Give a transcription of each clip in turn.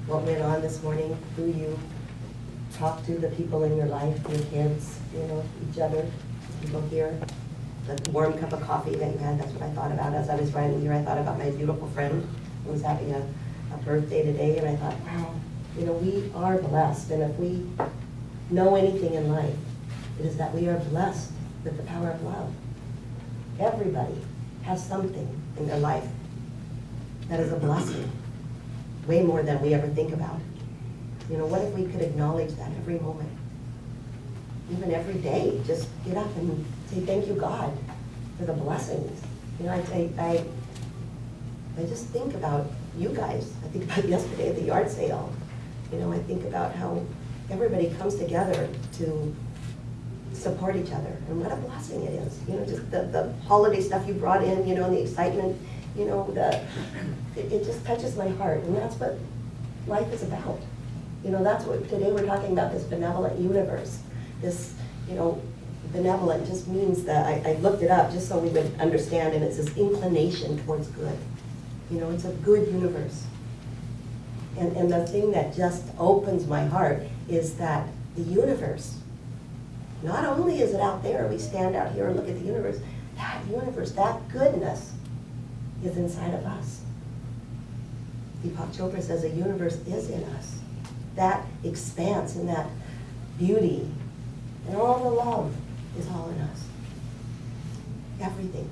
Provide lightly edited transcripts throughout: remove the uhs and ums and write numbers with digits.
what went on this morning, who you talked to, the people in your life, your kids, each other, people here, the warm cup of coffee that you had. That's what I thought about as I was riding here. I thought about my beautiful friend who was having a birthday today, and I thought, wow, we are blessed. And if we know anything in life, it is that we are blessed with the power of love. Everybody has something in their life that is a blessing, way more than we ever think about. What if we could acknowledge that every moment? Even every day, just get up and say, thank you, God, for the blessings. I just think about you guys. I think about yesterday at the yard sale. I think about how everybody comes together to support each other, and what a blessing it is. Just the holiday stuff you brought in, and the excitement, it just touches my heart, and that's what life is about. That's what today we're talking about, this benevolent universe. This, benevolent just means that, I looked it up just so we would understand, and it's this inclination towards good. It's a good universe. And the thing that just opens my heart is that the universe, not only is it out there, we stand out here and look at the universe, that goodness is inside of us. Deepak Chopra says the universe is in us. That expanse and that beauty and all the love is all in us. Everything.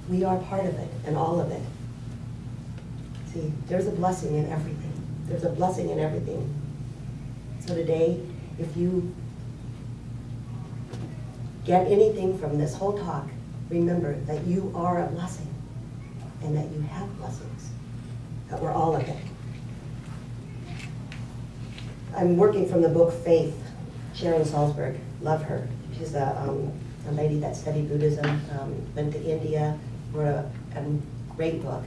We are part of it and all of it. See, there's a blessing in everything. There's a blessing in everything. So today, if you get anything from this whole talk, remember that you are a blessing and that you have blessings, that we're all of it. I'm working from the book Faith, Sharon Salzberg. Love her. She's a lady that studied Buddhism, went to India, wrote a great book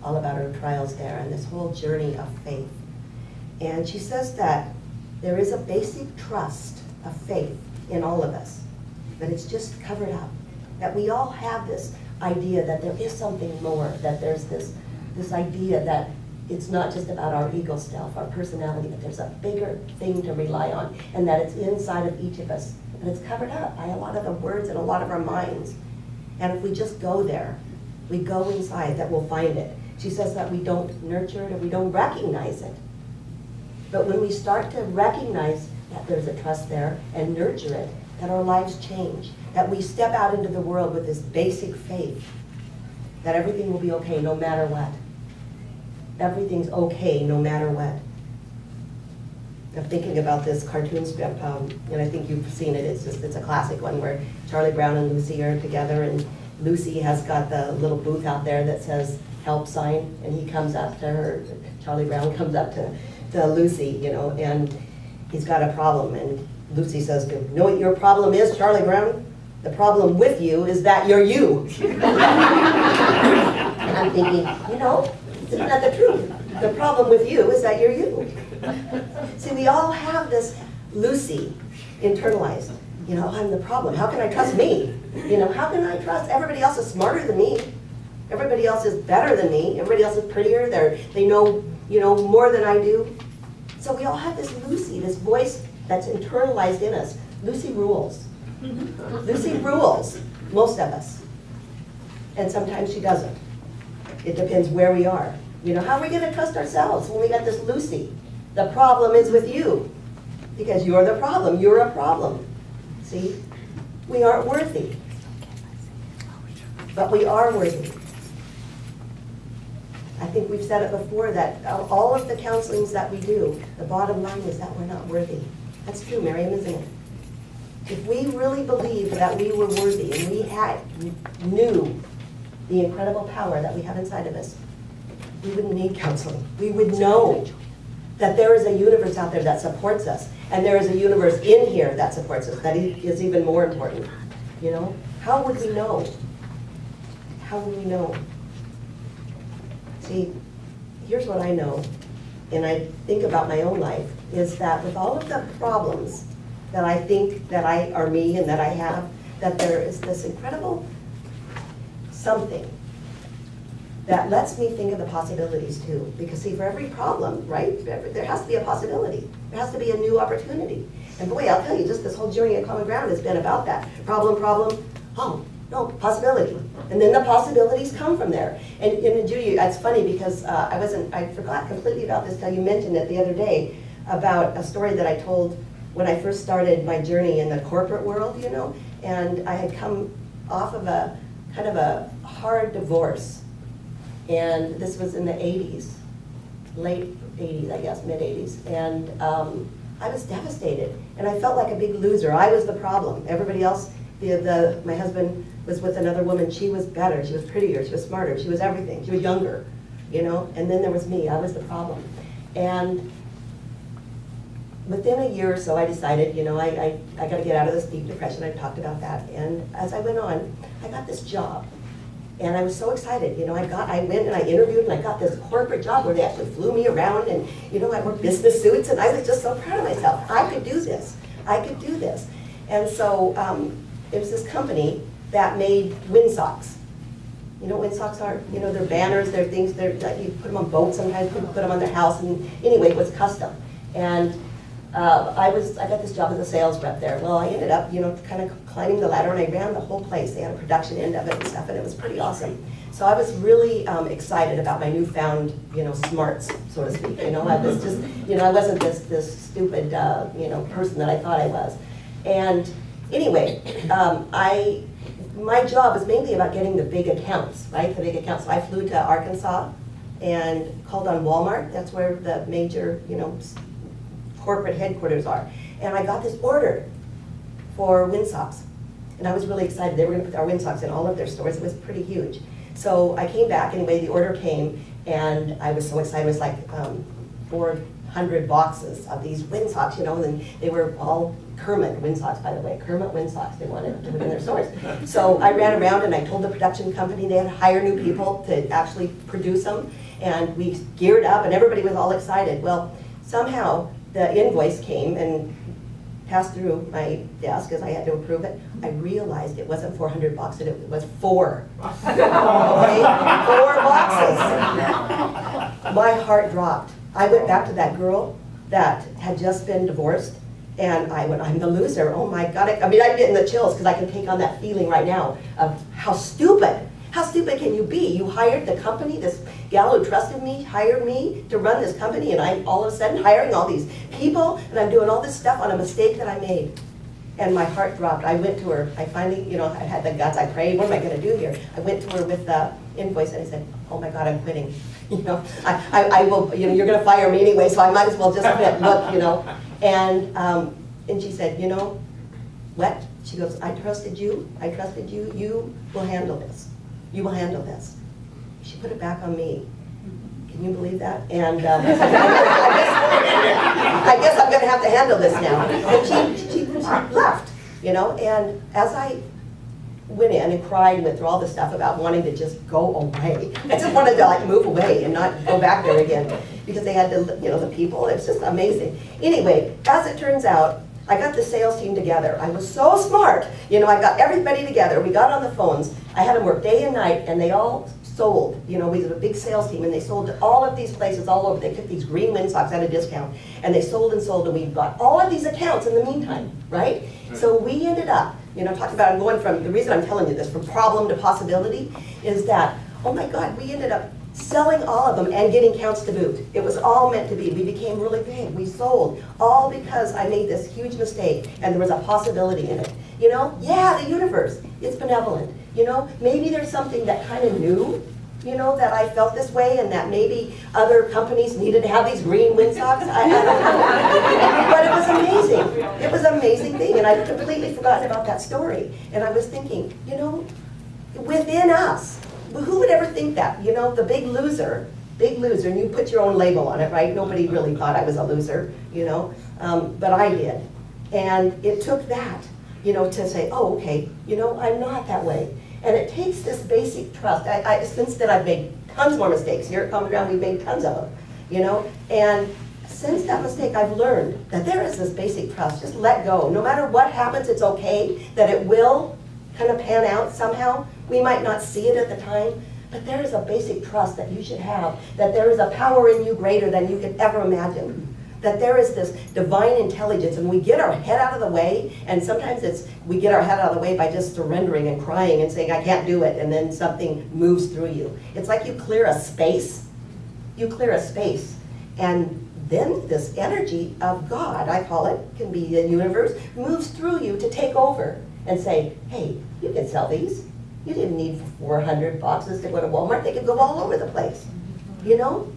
all about her trials there and this whole journey of faith. And she says that there is a basic trust of faith in all of us, but it's just covered up. That we all have this idea that there is something more, that there's this idea that it's not just about our ego self, our personality, but there's a bigger thing to rely on, and that it's inside of each of us. But it's covered up by a lot of the words and a lot of our minds. And if we just go there, we go inside, that we'll find it. She says that we don't nurture it or we don't recognize it. But when we start to recognize that there's a trust there and nurture it, that our lives change, that we step out into the world with this basic faith that everything will be okay no matter what. Everything's okay no matter what. I'm thinking about this cartoon strip, and I think you've seen it. It's a classic one where Charlie Brown and Lucy are together, and Lucy has got the little booth out there that says help sign, and he comes up to her, Charlie Brown comes up to Lucy, and he's got a problem, and Lucy says, you know what your problem is, Charlie Brown? The problem with you is that you're you. And I'm thinking, isn't that the truth? The problem with you is that you're you. See, we all have this Lucy internalized. I'm the problem. How can I trust me? How can I trust? Everybody else is smarter than me. Everybody else is better than me. Everybody else is prettier. They know, more than I do. So we all have this Lucy, this voice that's internalized in us. Lucy rules. Lucy rules most of us. And sometimes she doesn't. It depends where we are. How are we going to trust ourselves when we got this Lucy? The problem is with you. Because you're the problem. You're a problem. See? We aren't worthy. But we are worthy. I think we've said it before that all of the counselings that we do, the bottom line is that we're not worthy. That's true, Miriam, isn't it? If we really believed that we were worthy and we knew the incredible power that we have inside of us, we wouldn't need counseling. We would know that there is a universe out there that supports us, and there is a universe in here that supports us. That is even more important. How would we know? How would we know? See, here's what I know, and I think about my own life, is that with all of the problems that I think that are me and that I have, that there is this incredible something that lets me think of the possibilities too. Because see, for every problem, right, there has to be a possibility. There has to be a new opportunity. And boy, I'll tell you, just this whole journey at Common Ground has been about that. Problem, oh, no, possibility. And then the possibilities come from there. And Judy, it's funny because I forgot completely about this till you mentioned it the other day about a story that I told when I first started my journey in the corporate world, you know, and I had come off of a kind of a hard divorce. And this was in the 80s, late 80s, I guess, mid 80s. And I was devastated. And I felt like a big loser. I was the problem. Everybody else, my husband was with another woman. She was better, she was prettier, she was smarter, she was everything. She was younger, you know? And then there was me, I was the problem. And within a year or so, I decided, you know, I got to get out of this deep depression. I talked about that. And as I went on, I got this job. And I was so excited, you know, I went and I interviewed and I got this corporate job where they actually flew me around and, you know, I wore business suits and I was just so proud of myself. I could do this. I could do this. And so it was this company that made windsocks. You know what windsocks are? You know, they're banners, they're things, you put them on boats sometimes, people put them on their house, and anyway, it was custom. And I got this job as a sales rep there. Well, I ended up, you know, kind of climbing the ladder, and I ran the whole place. They had a production end of it and stuff, and it was pretty awesome. So I was really excited about my newfound, you know, smarts, so to speak. You know, I was just, you know, I wasn't this stupid, you know, person that I thought I was. And anyway, my job was mainly about getting the big accounts, right? The big accounts. So I flew to Arkansas and called on Walmart. That's where the major, you know, corporate headquarters are. And I got this order for windsocks. And I was really excited. They were going to put our windsocks in all of their stores. It was pretty huge. So I came back, anyway, the order came, and I was so excited. It was like 400 boxes of these windsocks, you know, and they were all Kermit windsocks, by the way. Kermit windsocks, they wanted to put in their stores. So I ran around and I told the production company they had to hire new people to actually produce them. And we geared up and everybody was all excited. Well, somehow the invoice came and passed through my desk as I had to approve it. I realized it wasn't 400 boxes, it was 4. Okay? 4 boxes. My heart dropped. I went back to that girl that had just been divorced, and I went, I'm the loser. Oh my God. I mean, I'm getting the chills because I can take on that feeling right now of how stupid. How stupid can you be? You hired the company, this gal who trusted me, hired me to run this company, and I'm all of a sudden hiring all these people, and I'm doing all this stuff on a mistake that I made. And my heart dropped. I went to her. I finally, you know, I had the guts. I prayed, what am I going to do here? I went to her with the invoice, and I said, oh my God, I'm quitting. You know, I will, you know, you're going to fire me anyway, so I might as well just quit. Look, you know. And she said, you know what? She goes, I trusted you. You will handle this. You will handle this. She put it back on me. Can you believe that? And I guess I'm going to have to handle this now. And she left, you know. And as I went in and cried and went through all this stuff about wanting to just go away, I just wanted to like move away and not go back there again because they had to, you know, the people. It's just amazing. Anyway, as it turns out, I got the sales team together. I was so smart. You know, I got everybody together. We got on the phones. I had them work day and night, and they all sold. You know, we had a big sales team, and they sold to all of these places all over. They took these green windsocks at a discount, and they sold and sold, and we got all of these accounts in the meantime, right? So we ended up, you know, talking about, I'm going from, the reason I'm telling you this, from problem to possibility, is that, oh my God, we ended up selling all of them and getting counts to boot. It was all meant to be. We became really big. We sold, all because I made this huge mistake and there was a possibility in it. You know, yeah, the universe, it's benevolent. You know, maybe there's something that kind of knew, you know, that I felt this way and that maybe other companies needed to have these green windsocks. I don't know. But it was amazing. It was an amazing thing, and I'd completely forgotten about that story. And I was thinking, you know, within us, who would ever think that? You know, the big loser, and you put your own label on it, right? Nobody really thought I was a loser, you know, but I did. And it took that, you know, to say, oh, okay, you know, I'm not that way. And it takes this basic trust. Since then, I've made tons more mistakes. Here at Common Ground, we've made tons of them, you know, and since that mistake, I've learned that there is this basic trust. Just let go. No matter what happens, it's okay, that it will kind of pan out somehow. We might not see it at the time, But there is a basic trust that you should have, that there is a power in you greater than you could ever imagine. That there is this divine intelligence, and we get our head out of the way, and sometimes we get our head out of the way by just surrendering and crying and saying, I can't do it, and then something moves through you. It's like you clear a space. You clear a space, and then this energy of God, I call it, can be the universe, moves through you to take over and say, hey, you can sell these. You didn't need 400 boxes to go to Walmart. They could go all over the place, you know?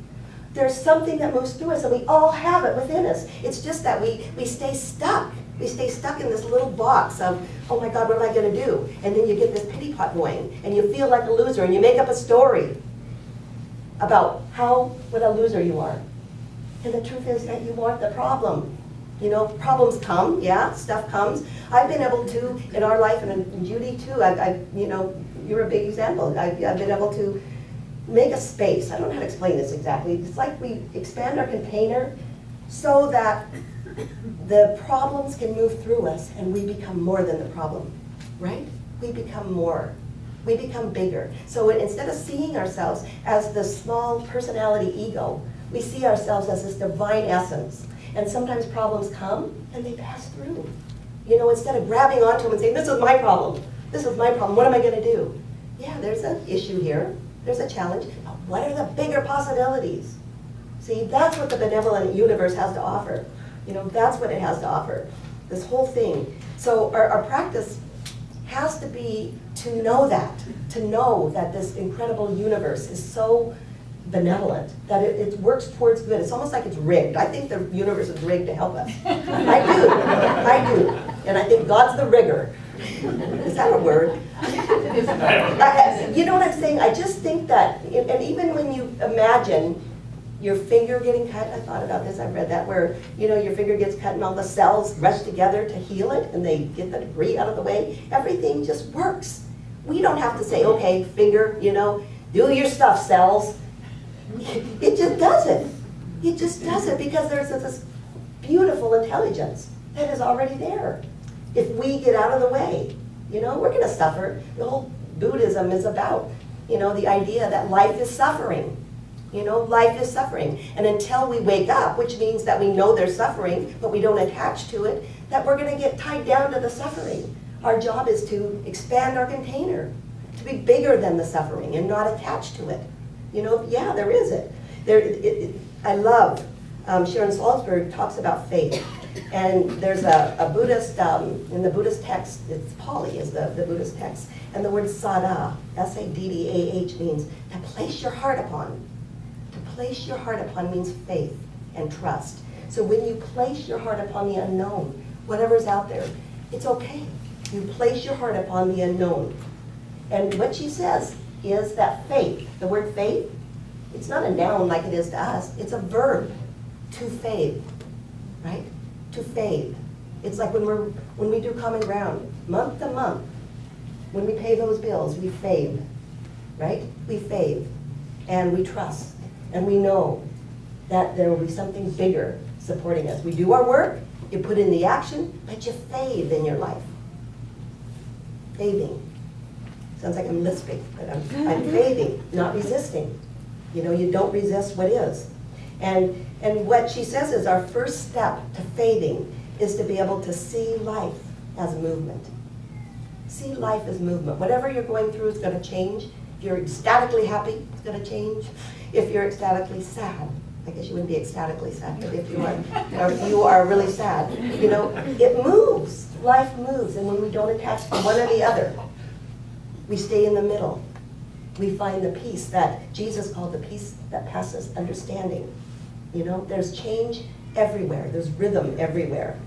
There's something that moves through us, and we all have it within us. It's just that we stay stuck. We stay stuck in this little box of, oh my God, what am I going to do? And then you get this pity pot going, and you feel like a loser, and you make up a story about what a loser you are. And the truth is that you aren't the problem. You know, problems come, yeah, stuff comes. I've been able to, in our life, and Judy too, you know, you're a big example. I've been able to make a space. I don't know how to explain this exactly. It's like we expand our container so that the problems can move through us and we become more than the problem, right? We become more. We become bigger. So instead of seeing ourselves as the small personality ego, we see ourselves as this divine essence. And sometimes problems come and they pass through. You know, instead of grabbing onto them and saying, this is my problem. This is my problem. What am I going to do? Yeah, there's an issue here. There's a challenge. But what are the bigger possibilities? See, that's what the benevolent universe has to offer. You know, that's what it has to offer. This whole thing. So our practice has to be to know that this incredible universe is so benevolent, that it works towards good. It's almost like it's rigged. I think the universe is rigged to help us. I do. And I think God's the rigger. Is that a word? You know what I'm saying? I just think that, and even when you imagine your finger getting cut, I thought about this, I've read that, where, you know, your finger gets cut and all the cells rush together to heal it, and they get the debris out of the way. Everything just works. We don't have to say, okay, finger, you know, do your stuff, cells. It just does it. It just does it because there's this beautiful intelligence that is already there. If we get out of the way, you know, we're going to suffer. The whole Buddhism is about, you know, the idea that life is suffering. You know, life is suffering. And until we wake up, which means that we know there's suffering, but we don't attach to it, that we're going to get tied down to the suffering. Our job is to expand our container, to be bigger than the suffering and not attached to it. You know, yeah, there is it. I love, Sharon Salzberg talks about faith. And there's a Buddhist, in the Buddhist text, it's Pali is the Buddhist text, and the word sada, S-A-D-D-A-H, means to place your heart upon. To place your heart upon means faith and trust. So when you place your heart upon the unknown, whatever's out there, it's okay. You place your heart upon the unknown. And what she says is that faith, the word faith, it's not a noun like it is to us, it's a verb, to faith, right? To fade. It's like when we do common ground, month to month, when we pay those bills, we fade, right? We fade, and we trust, and we know that there will be something bigger supporting us. We do our work, you put in the action, but you fade in your life. Fading. Sounds like I'm lisping, but I'm fading, not resisting. You know, you don't resist what is. And what she says is our first step to fading is to be able to see life as movement. See life as movement. Whatever you're going through is going to change. If you're ecstatically happy, it's going to change. If you're ecstatically sad, I guess you wouldn't be ecstatically sad, but if you are really sad, you know, it moves. Life moves, and when we don't attach to one or the other, we stay in the middle. We find the peace that Jesus called the peace that passes understanding. You know, there's change everywhere. There's rhythm everywhere.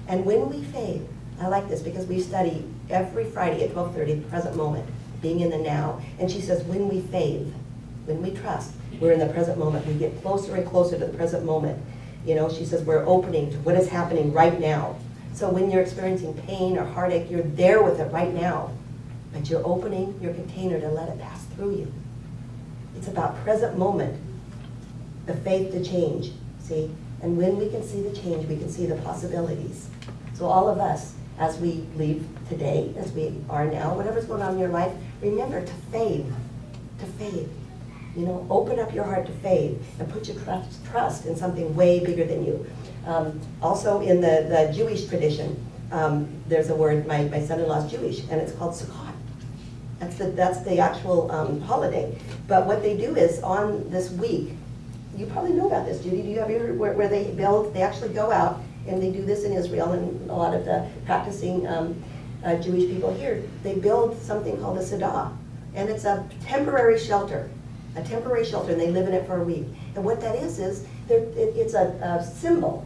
And when we fade, I like this because we study every Friday at 12:30, the present moment, being in the now. And she says, when we fade, when we trust, we're in the present moment. We get closer and closer to the present moment. You know, she says we're opening to what is happening right now. So when you're experiencing pain or heartache, you're there with it right now. But you're opening your container to let it pass through you. It's about present moment, the faith to change, see? And when we can see the change, we can see the possibilities. So all of us, as we leave today, as we are now, whatever's going on in your life, remember to fade. to faith. You know, open up your heart to faith and put your trust in something way bigger than you. Also in the Jewish tradition, there's a word, my son-in-law's Jewish, and it's called Sukkot. That's the actual holiday. But what they do is on this week, you probably know about this, Judy. Have you heard where they actually go out, and they do this in Israel, and a lot of the practicing Jewish people here, they build something called a Sedah. And it's a temporary shelter, and they live in it for a week. And what that is it's a symbol.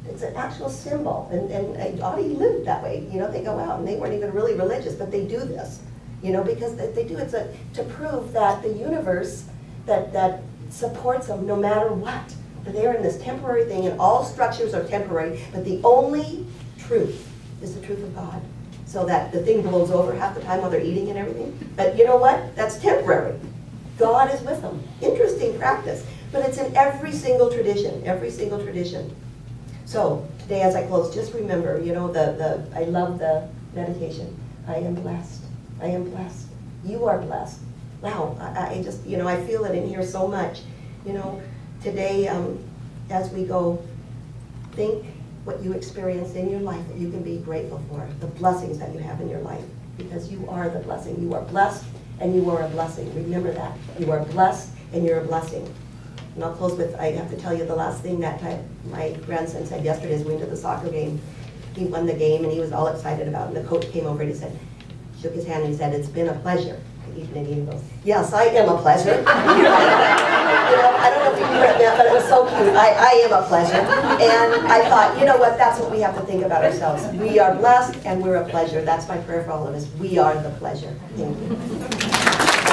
It's an actual symbol, and Audie lived that way. You know, they go out, and they weren't even really religious, but they do this. You know, because they do it to prove that the universe that supports them no matter what. That they're in this temporary thing, and all structures are temporary, but the only truth is the truth of God. So that the thing blows over half the time while they're eating and everything. But you know what? That's temporary. God is with them. Interesting practice. But it's in every single tradition, every single tradition. So today as I close, just remember, you know, I love the meditation. I am blessed. I am blessed. You are blessed. Wow, I just, you know, I feel it in here so much. You know, today, as we go, think what you experienced in your life that you can be grateful for, the blessings that you have in your life, because you are the blessing. You are blessed, and you are a blessing. Remember that. You are blessed, and you're a blessing. And I'll close with, I have to tell you the last thing that my grandson said yesterday as we went to the soccer game. He won the game, and he was all excited about it. And the coach came over and he said, shook his hand and he said, "It's been a pleasure." And he goes, "Yes, I am a pleasure." You know, I don't know if you heard that, but it was so cute. I am a pleasure. And I thought, you know what, that's what we have to think about ourselves. We are blessed and we're a pleasure. That's my prayer for all of us. We are the pleasure. Thank you.